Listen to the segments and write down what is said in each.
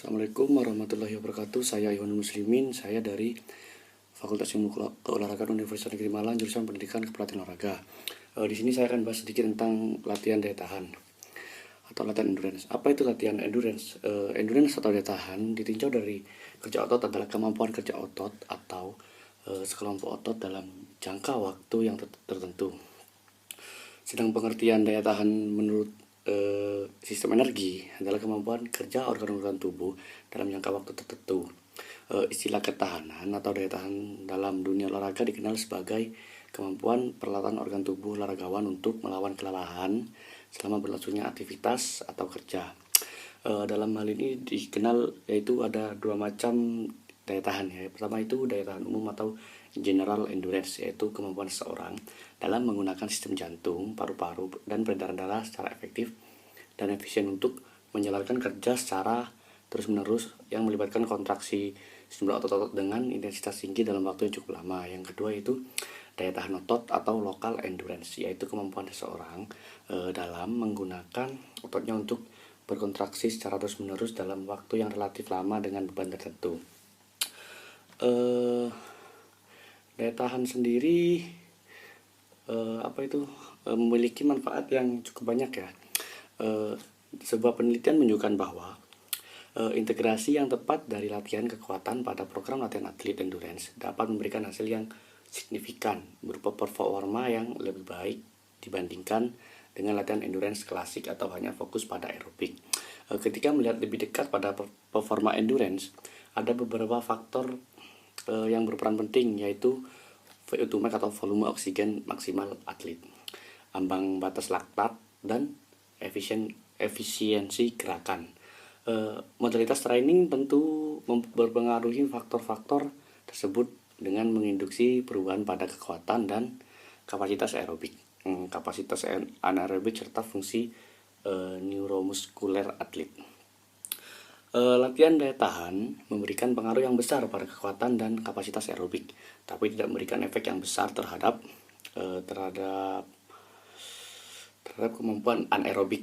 Assalamualaikum warahmatullahi wabarakatuh. Saya Iwan Muslimin. Saya dari Fakultas Ilmu Keolahragaan Universitas Negeri Malang, jurusan Pendidikan Kepelatihan Olahraga. Di sini saya akan bahas sedikit tentang latihan daya tahan atau latihan endurance. Apa itu latihan endurance? Endurance atau daya tahan ditinjau dari kerja otot adalah kemampuan kerja otot atau sekelompok otot dalam jangka waktu yang tertentu. Sedang pengertian daya tahan menurut sistem energi adalah kemampuan kerja organ-organ tubuh dalam jangka waktu tertentu. Istilah ketahanan atau daya tahan dalam dunia olahraga dikenal sebagai kemampuan peralatan organ tubuh olahragawan untuk melawan kelelahan selama berlangsungnya aktivitas atau kerja. Dalam hal ini dikenal yaitu ada dua macam daya tahan ya. Pertama itu daya tahan umum atau general endurance, yaitu kemampuan seseorang dalam menggunakan sistem jantung, paru-paru, dan peredaran darah secara efektif dan efisien untuk menjalankan kerja secara terus-menerus yang melibatkan kontraksi sejumlah otot-otot dengan intensitas tinggi dalam waktu yang cukup lama. Yang kedua itu daya tahan otot atau local endurance, yaitu kemampuan seseorang dalam menggunakan ototnya untuk berkontraksi secara terus-menerus dalam waktu yang relatif lama dengan beban tertentu. Daya tahan sendiri memiliki manfaat yang cukup banyak ya. Sebuah penelitian menunjukkan bahwa integrasi yang tepat dari latihan kekuatan pada program latihan atlet endurance dapat memberikan hasil yang signifikan berupa performa yang lebih baik dibandingkan dengan latihan endurance klasik atau hanya fokus pada aerobik. Ketika melihat lebih dekat pada performa endurance, ada beberapa faktor yang berperan penting, yaitu VO2 max atau volume oksigen maksimal atlet, ambang batas laktat, dan efisiensi gerakan. Modalitas training tentu berpengaruhi faktor-faktor tersebut dengan menginduksi perubahan pada kekuatan dan kapasitas aerobik, kapasitas anaerobik serta fungsi neuromuskuler atlet. Latihan daya tahan memberikan pengaruh yang besar pada kekuatan dan kapasitas aerobik, tapi tidak memberikan efek yang besar terhadap kemampuan anaerobik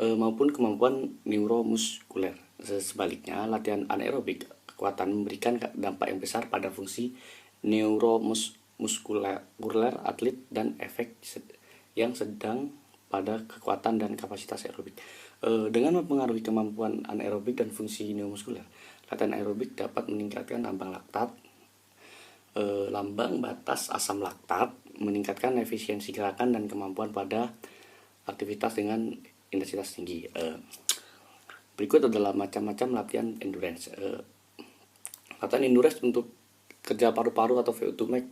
maupun kemampuan neuromuskuler. Sebaliknya, latihan anaerobik kekuatan memberikan dampak yang besar pada fungsi neuromuskuler atlet dan efek yang sedang pada kekuatan dan kapasitas aerobik. Dengan mempengaruhi kemampuan anaerobik dan fungsi neuromuskuler, latihan aerobik dapat meningkatkan lambang batas asam laktat, meningkatkan efisiensi gerakan dan kemampuan pada aktivitas dengan intensitas tinggi. Berikut adalah macam-macam latihan endurance. Latihan endurance untuk kerja paru-paru atau VO2 max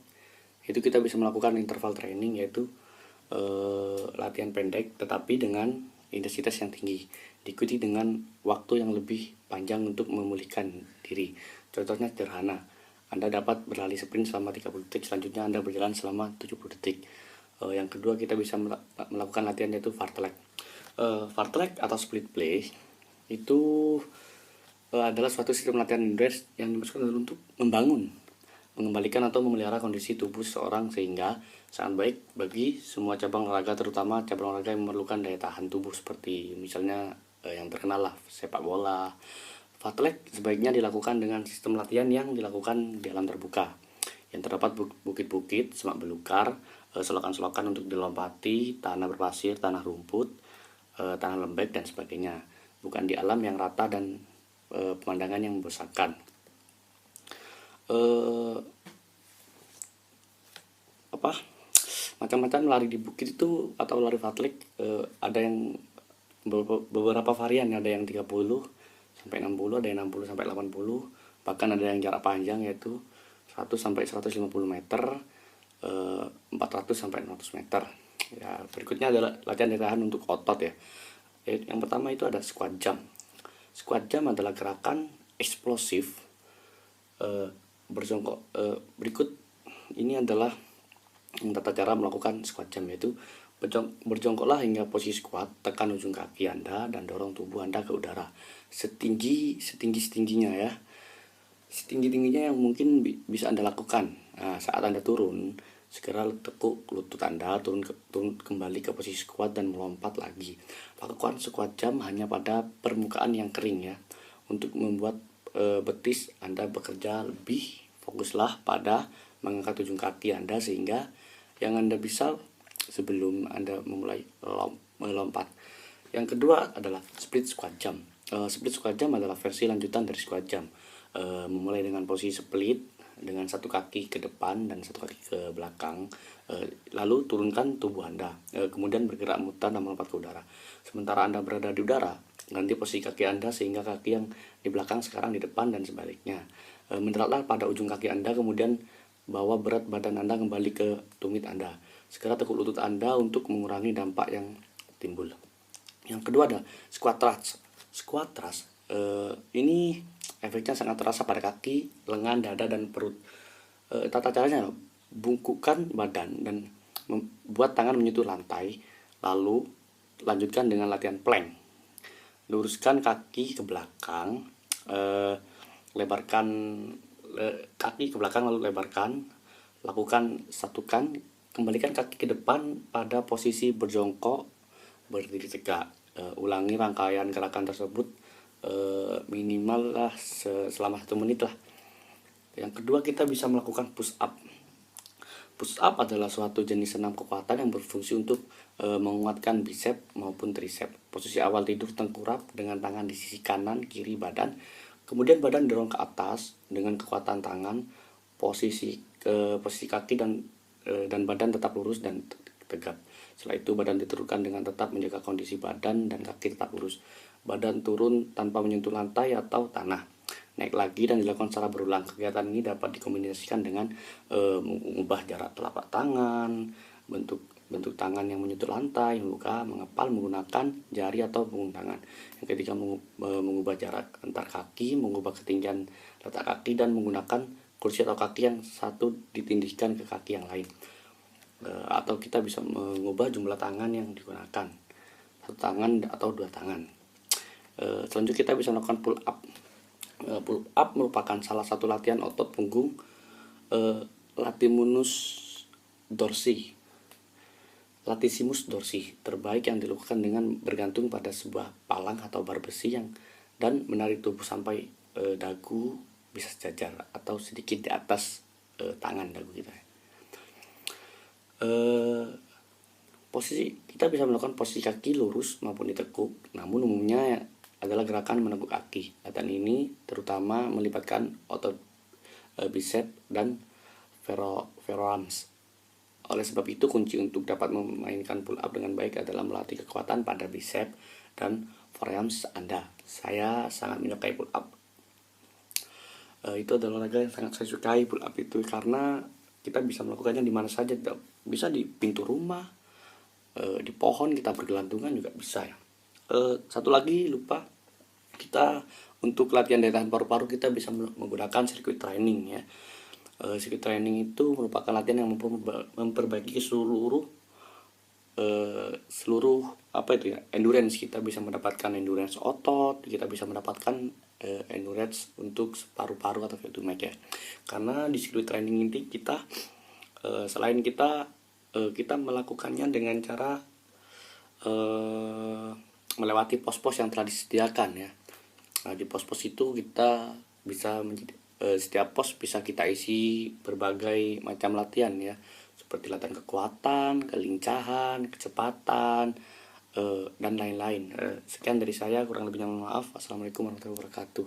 itu kita bisa melakukan interval training, yaitu latihan pendek tetapi dengan intensitas yang tinggi, diikuti dengan waktu yang lebih panjang untuk memulihkan diri. Contohnya sederhana, Anda dapat berlari sprint selama 30 detik, selanjutnya Anda berjalan selama 70 detik. Yang kedua, kita bisa melakukan latihan yaitu fartlek. Fartlek atau split play itu adalah suatu sistem latihan endurance yang dimaksudkan untuk mengembalikan atau memelihara kondisi tubuh seseorang sehingga sangat baik bagi semua cabang olahraga, terutama cabang olahraga yang memerlukan daya tahan tubuh seperti misalnya yang terkenal lah sepak bola. Fartlek sebaiknya dilakukan dengan sistem latihan yang dilakukan di alam terbuka yang terdapat bukit-bukit, semak belukar, selokan-selokan untuk dilompati, tanah berpasir, tanah rumput, tanah lembek dan sebagainya, bukan di alam yang rata dan pemandangan yang membosankan. Macam-macam lari di bukit itu atau lari fartlek, ada yang beberapa varian, ada yang 30 sampai 60, ada yang 60 sampai 80, bahkan ada yang jarak panjang yaitu 100 sampai 150 meter, 400 sampai 600 meter. Ya, berikutnya adalah latihan daya tahan untuk otot ya. Yang pertama itu ada squat jump. Squat jump adalah gerakan eksplosif berjongkok. Berikut ini adalah tata cara melakukan squat jump, yaitu berjongkoklah hingga posisi squat, tekan ujung kaki Anda dan dorong tubuh Anda ke udara setinggi-tingginya ya. Setinggi-tingginya yang mungkin bisa Anda lakukan. Nah, saat Anda turun, segera tekuk lutut Anda, turun kembali ke posisi squat dan melompat lagi. Lakukan squat jump hanya pada permukaan yang kering ya. untuk membuat betis Anda bekerja lebih fokuslah pada mengangkat ujung kaki Anda, sehingga yang Anda bisa sebelum Anda memulai melompat. Yang kedua adalah split squat jump. Split squat jump adalah versi lanjutan dari squat jump. Memulai dengan posisi split dengan satu kaki ke depan dan satu kaki ke belakang, lalu turunkan tubuh Anda, kemudian bergerak mutar dan melompat ke udara. Sementara Anda berada di udara, ganti posisi kaki Anda sehingga kaki yang di belakang sekarang di depan dan sebaliknya. Mendaratlah pada ujung kaki Anda, kemudian bawa berat badan Anda kembali ke tumit Anda. Segera tekuk lutut Anda untuk mengurangi dampak yang timbul. Yang kedua ada squat thrust. Squat thrust ini efeknya sangat terasa pada kaki, lengan, dada, dan perut. Tata caranya bungkukkan badan dan membuat tangan menyentuh lantai, lalu lanjutkan dengan latihan plank. Luruskan kaki ke belakang, lebarkan kaki ke belakang lalu lebarkan, lakukan satukan, kembalikan kaki ke depan pada posisi berjongkok, berdiri tegak. Ulangi rangkaian gerakan tersebut minimal lah selama 1 menit lah. Yang kedua, kita bisa melakukan push up. Push up adalah suatu jenis senam kekuatan yang berfungsi untuk menguatkan bicep maupun tricep. Posisi awal tidur tengkurap dengan tangan di sisi kanan kiri badan, kemudian badan dorong ke atas dengan kekuatan tangan. Posisi kaki dan badan tetap lurus dan tegap. Setelah itu badan diturunkan dengan tetap menjaga kondisi badan dan kaki tetap lurus. Badan turun tanpa menyentuh lantai atau tanah. Naik lagi dan dilakukan secara berulang. Kegiatan ini dapat dikombinasikan dengan mengubah jarak telapak tangan, bentuk tangan yang menyentuh lantai, membuka, mengepal menggunakan jari atau punggung tangan. Yang ketiga, mengubah jarak antar kaki, mengubah ketinggian letak kaki, dan menggunakan kursi atau kaki yang satu ditindihkan ke kaki yang lain. Atau kita bisa mengubah jumlah tangan yang digunakan, 1 tangan atau 2 tangan. Selanjutnya kita bisa melakukan pull up. Pull up merupakan salah satu latihan otot punggung, latissimus dorsi terbaik yang dilakukan dengan bergantung pada sebuah palang atau bar besi dan menarik tubuh sampai dagu bisa sejajar atau sedikit di atas tangan dagu kita. Posisi kita bisa melakukan posisi kaki lurus maupun ditekuk, namun umumnya adalah gerakan meneguk kaki. Latihan ini terutama melibatkan otot bicep dan forearms. Oleh sebab itu, kunci untuk dapat memainkan pull up dengan baik adalah melatih kekuatan pada bicep dan forearms Anda. Saya sangat menyukai pull up. Itu adalah olahraga yang sangat saya sukai, pull up itu, karena kita bisa melakukannya di mana saja. Bisa di pintu rumah, di pohon kita bergelantungan juga bisa ya. Satu lagi lupa, kita untuk latihan daya tahan paru-paru kita bisa menggunakan circuit training ya. Circuit training itu merupakan latihan yang memperbaiki seluruh endurance. Kita bisa mendapatkan endurance otot, kita bisa mendapatkan endurance untuk paru-paru atau VO2 max ya. Karena di circuit training ini kita selain kita melakukannya dengan cara melewati pos-pos yang telah disediakan ya. Nah, di pos-pos itu kita bisa setiap pos bisa kita isi berbagai macam latihan ya, seperti latihan kekuatan, kelincahan, kecepatan, dan lain-lain. Sekian dari saya, kurang lebihnya mohon maaf. Assalamualaikum warahmatullahi wabarakatuh.